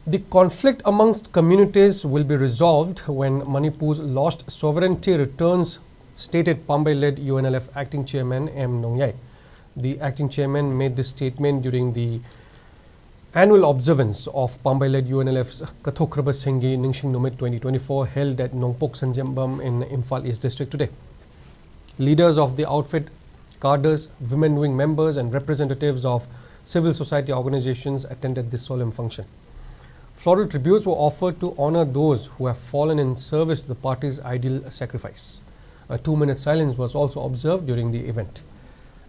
The conflict amongst communities will be resolved when Manipur's lost sovereignty returns, stated Pambai-led UNLF acting chairman M. Nongyai. The acting chairman made this statement during the annual observance of Pambai-led UNLF's Kathokraba Senghi Ningsing Numit 2024 held at Nongpok Sanjambam in Imphal East District today. Leaders of the outfit, cadres, women wing members and representatives of civil society organizations attended this solemn function. Floral tributes were offered to honor those who have fallen in service to the party's ideal sacrifice. A 2-minute silence was also observed during the event.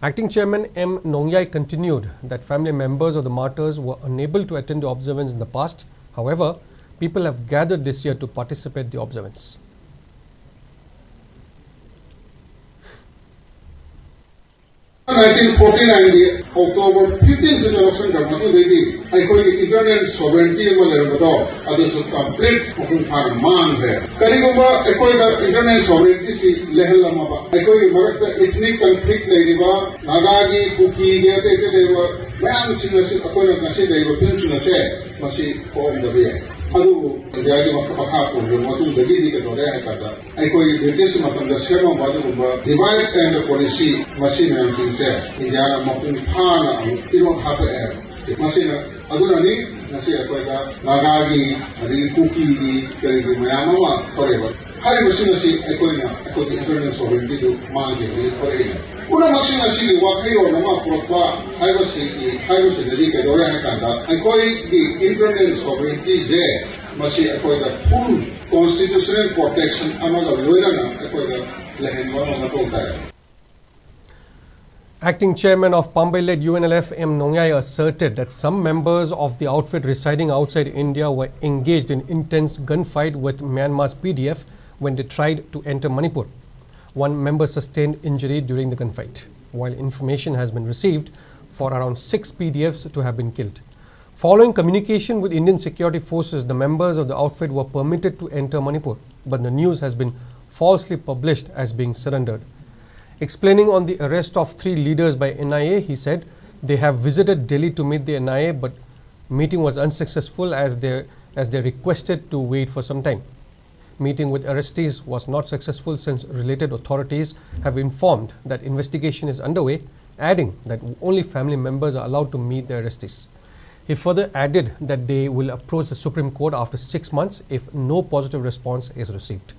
Acting Chairman M. Nongyai continued that family members of the martyrs were unable to attend the observance in the past. However, people have gathered this year to participate in the observance. In 1949 October 15th election government internal sovereignty complete internal sovereignty ethnic conflict Nagagi, Kuki, divide and policy machine and things India Mapun Pana, you don't have the machine. Adunani, Nagagi, Kuki, Mayama, forever. High machine, Equina, internal sovereignty to Mangi, forever. Una machine city, Wakayo, Nama Propa, Hivasi, Dora Hakanda, the internal sovereignty there, must see the full constitutional protection among the Luana, Acting Chairman of Pambai-led UNLF M. Nongyai asserted that some members of the outfit residing outside India were engaged in intense gunfight with Myanmar's PDF when they tried to enter Manipur. One member sustained injury during the gunfight, while information has been received for around 6 PDFs to have been killed. Following communication with Indian security forces, the members of the outfit were permitted to enter Manipur, but the news has been falsely published as being surrendered. Explaining on the arrest of 3 leaders by NIA, he said they have visited Delhi to meet the NIA, but meeting was unsuccessful as they requested to wait for some time. Meeting with arrestees was not successful since related authorities have informed that investigation is underway, adding that only family members are allowed to meet the arrestees. He further added that they will approach the Supreme Court after 6 months if no positive response is received.